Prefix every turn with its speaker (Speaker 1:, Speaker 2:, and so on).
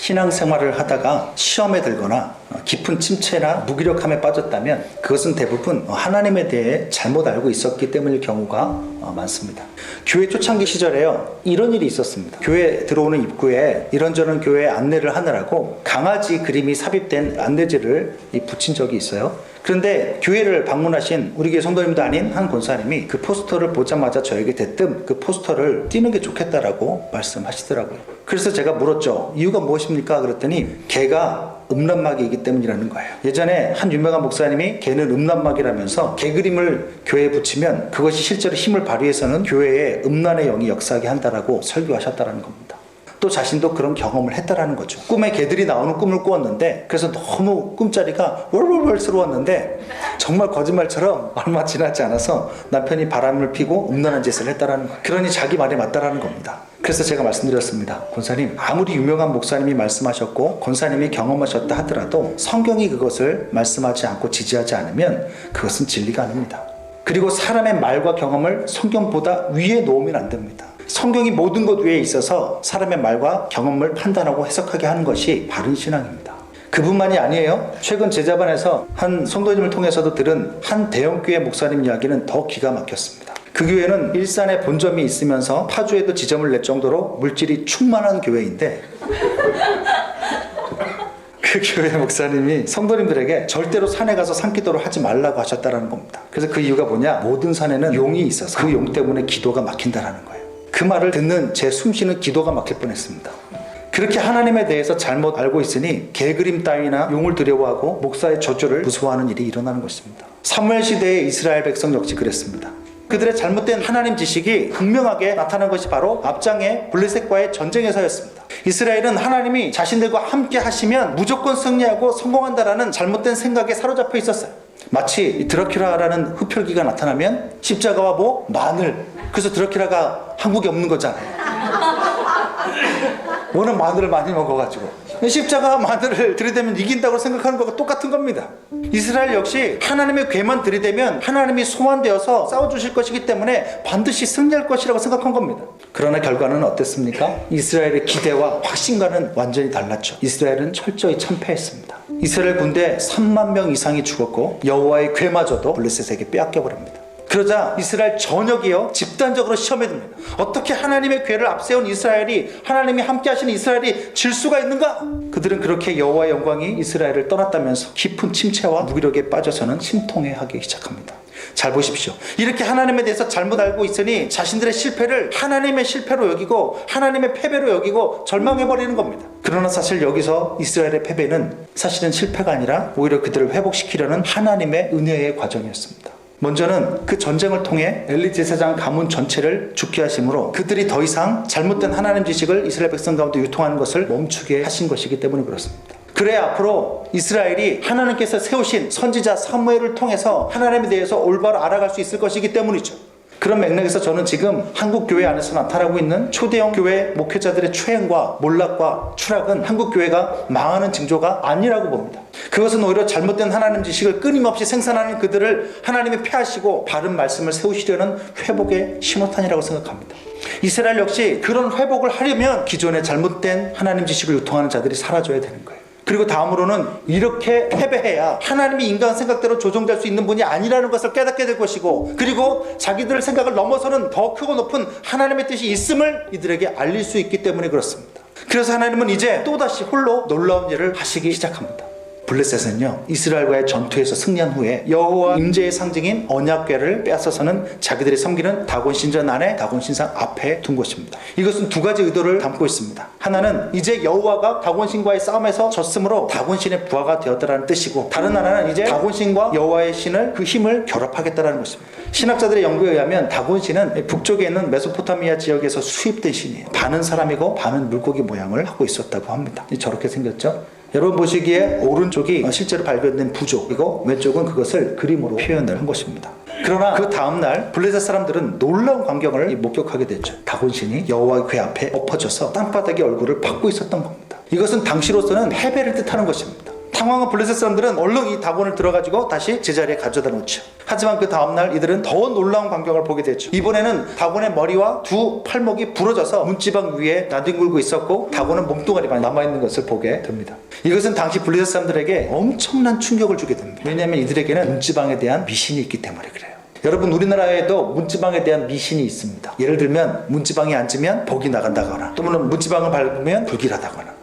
Speaker 1: 신앙생활을 하다가 시험에 들거나 깊은 침체나 무기력함에 빠졌다면 그것은 대부분 하나님에 대해 잘못 알고 있었기 때문일 경우가 많습니다. 교회 초창기 시절에요, 이런 일이 있었습니다. 교회 들어오는 입구에 이런저런 교회 안내를 하느라고 강아지 그림이 삽입된 안내지를 붙인 적이 있어요. 그런데 교회를 방문하신 우리 교회 성도님도 아닌 한 권사님이 그 포스터를 보자마자 저에게 대뜸 그 포스터를 띄는 게 좋겠다라고 말씀하시더라고요. 그래서 제가 물었죠. 이유가 무엇입니까? 그랬더니 개가 음란마귀이기 때문이라는 거예요. 예전에 한 유명한 목사님이 개는 음란마귀라면서 개 그림을 교회에 붙이면 그것이 실제로 힘을 발휘해서는 교회에 음란의 영이 역사하게 한다라고 설교하셨다라는 겁니다. 또 자신도 그런 경험을 했다라는 거죠. 꿈에 개들이 나오는 꿈을 꾸었는데 그래서 너무 꿈자리가 월월월스러웠는데 정말 거짓말처럼 얼마 지나지 않아서 남편이 바람을 피고 음란한 짓을 했다라는 거예요. 그러니 자기 말이 맞다라는 겁니다. 그래서 제가 말씀드렸습니다. 권사님, 아무리 유명한 목사님이 말씀하셨고 권사님이 경험하셨다 하더라도 성경이 그것을 말씀하지 않고 지지하지 않으면 그것은 진리가 아닙니다. 그리고 사람의 말과 경험을 성경보다 위에 놓으면 안 됩니다. 성경이 모든 것 위에 있어서 사람의 말과 경험을 판단하고 해석하게 하는 것이 바른 신앙입니다. 그뿐만이 아니에요. 최근 제자반에서 한 성도님을 통해서도 들은 한 대형교회 목사님 이야기는 더 기가 막혔습니다. 그 교회는 일산에 본점이 있으면서 파주에도 지점을 낼 정도로 물질이 충만한 교회인데 그 교회 목사님이 성도님들에게 절대로 산에 가서 산기도를 하지 말라고 하셨다는 겁니다. 그래서 그 이유가 뭐냐? 모든 산에는 용이 있어서 그 용 때문에 기도가 막힌다는 거예요. 그 말을 듣는 제 숨쉬는 기도가 막힐 뻔했습니다. 그렇게 하나님에 대해서 잘못 알고 있으니 개그림 따위나 용을 두려워하고 목사의 저주를 무서워하는 일이 일어나는 것입니다. 사무엘 시대의 이스라엘 백성 역시 그랬습니다. 그들의 잘못된 하나님 지식이 극명하게 나타난 것이 바로 앞장의 블레셋과의 전쟁에서였습니다. 이스라엘은 하나님이 자신들과 함께 하시면 무조건 승리하고 성공한다라는 잘못된 생각에 사로잡혀 있었어요. 마치 드라큘라라는 흡혈귀가 나타나면 십자가와 마늘, 그래서 드라큘라가 한국에 없는 거잖아요. 워낙 마늘을 많이 먹어가지고 십자가 마늘을 들이대면 이긴다고 생각하는 것과 똑같은 겁니다. 이스라엘 역시 하나님의 괴만 들이대면 하나님이 소환되어서 싸워주실 것이기 때문에 반드시 승리할 것이라고 생각한 겁니다. 그러나 결과는 어땠습니까? 이스라엘의 기대와 확신과는 완전히 달랐죠. 이스라엘은 철저히 참패했습니다. 이스라엘 군대 3만 명 이상이 죽었고 여호와의 괴마저도 블레셋에게 빼앗겨버립니다. 그러자 이스라엘 전역이요 집단적으로 시험에 듭니다. 어떻게 하나님의 괴를 앞세운 이스라엘이, 하나님이 함께 하시는 이스라엘이 질 수가 있는가? 그들은 그렇게 여호와의 영광이 이스라엘을 떠났다면서 깊은 침체와 무기력에 빠져서는 심통해하기 시작합니다. 잘 보십시오. 이렇게 하나님에 대해서 잘못 알고 있으니 자신들의 실패를 하나님의 실패로 여기고 하나님의 패배로 여기고 절망해버리는 겁니다. 그러나 사실 여기서 이스라엘의 패배는 사실은 실패가 아니라 오히려 그들을 회복시키려는 하나님의 은혜의 과정이었습니다. 먼저는 그 전쟁을 통해 엘리 제사장 가문 전체를 죽게 하심으로 그들이 더 이상 잘못된 하나님 지식을 이스라엘 백성 가운데 유통하는 것을 멈추게 하신 것이기 때문에 그렇습니다. 그래야 앞으로 이스라엘이 하나님께서 세우신 선지자 사무엘을 통해서 하나님에 대해서 올바로 알아갈 수 있을 것이기 때문이죠. 그런 맥락에서 저는 지금 한국 교회 안에서 나타나고 있는 초대형 교회 목회자들의 최행과 몰락과 추락은 한국 교회가 망하는 징조가 아니라고 봅니다. 그것은 오히려 잘못된 하나님 지식을 끊임없이 생산하는 그들을 하나님이 폐하시고 바른 말씀을 세우시려는 회복의 신호탄이라고 생각합니다. 이스라엘 역시 그런 회복을 하려면 기존의 잘못된 하나님 지식을 유통하는 자들이 사라져야 되는 거예요. 그리고 다음으로는 이렇게 패배해야 하나님이 인간 생각대로 조정될 수 있는 분이 아니라는 것을 깨닫게 될 것이고, 그리고 자기들 생각을 넘어서는 더 크고 높은 하나님의 뜻이 있음을 이들에게 알릴 수 있기 때문에 그렇습니다. 그래서 하나님은 이제 또다시 홀로 놀라운 일을 하시기 시작합니다. 블레셋은요 이스라엘과의 전투에서 승리한 후에 여호와 임재의 상징인 언약궤를 빼앗아서는 자기들이 섬기는 다곤 신전 안에 다곤 신상 앞에 둔 것입니다. 이것은 두 가지 의도를 담고 있습니다. 하나는 이제 여호와가 다곤 신과의 싸움에서 졌으므로 다곤 신의 부하가 되었다라는 뜻이고, 다른 하나는 이제 다곤 신과 여호와의 신을 그 힘을 결합하겠다라는 것입니다. 신학자들의 연구에 의하면 다곤 신은 북쪽에 있는 메소포타미아 지역에서 수입된 신이에요. 반은 사람이고 반은 물고기 모양을 하고 있었다고 합니다. 저렇게 생겼죠. 여러분 보시기에 오른쪽이 실제로 발견된 부족이고 왼쪽은 그것을 그림으로 표현을 한 것입니다. 그러나 그 다음날 블레셋 사람들은 놀라운 광경을 목격하게 됐죠. 다곤신이 여호와의 궤 앞에 엎어져서 땅바닥에 얼굴을 박고 있었던 겁니다. 이것은 당시로서는 패배를 뜻하는 것입니다. 당황한 블레셋 사람들은 얼른 이 다곤을 들어가지고 다시 제자리에 가져다 놓죠. 하지만 그 다음날 이들은 더 놀라운 광경을 보게 되죠. 이번에는 다곤의 머리와 두 팔목이 부러져서 문지방 위에 나뒹굴고 있었고 다곤은 몸뚱아리만 남아있는 것을 보게 됩니다. 이것은 당시 블레셋 사람들에게 엄청난 충격을 주게 됩니다. 왜냐하면 이들에게는 문지방에 대한 미신이 있기 때문에 그래요. 여러분, 우리나라에도 문지방에 대한 미신이 있습니다. 예를 들면 문지방에 앉으면 복이 나간다거나 또는 문지방을 밟으면 불길하다거나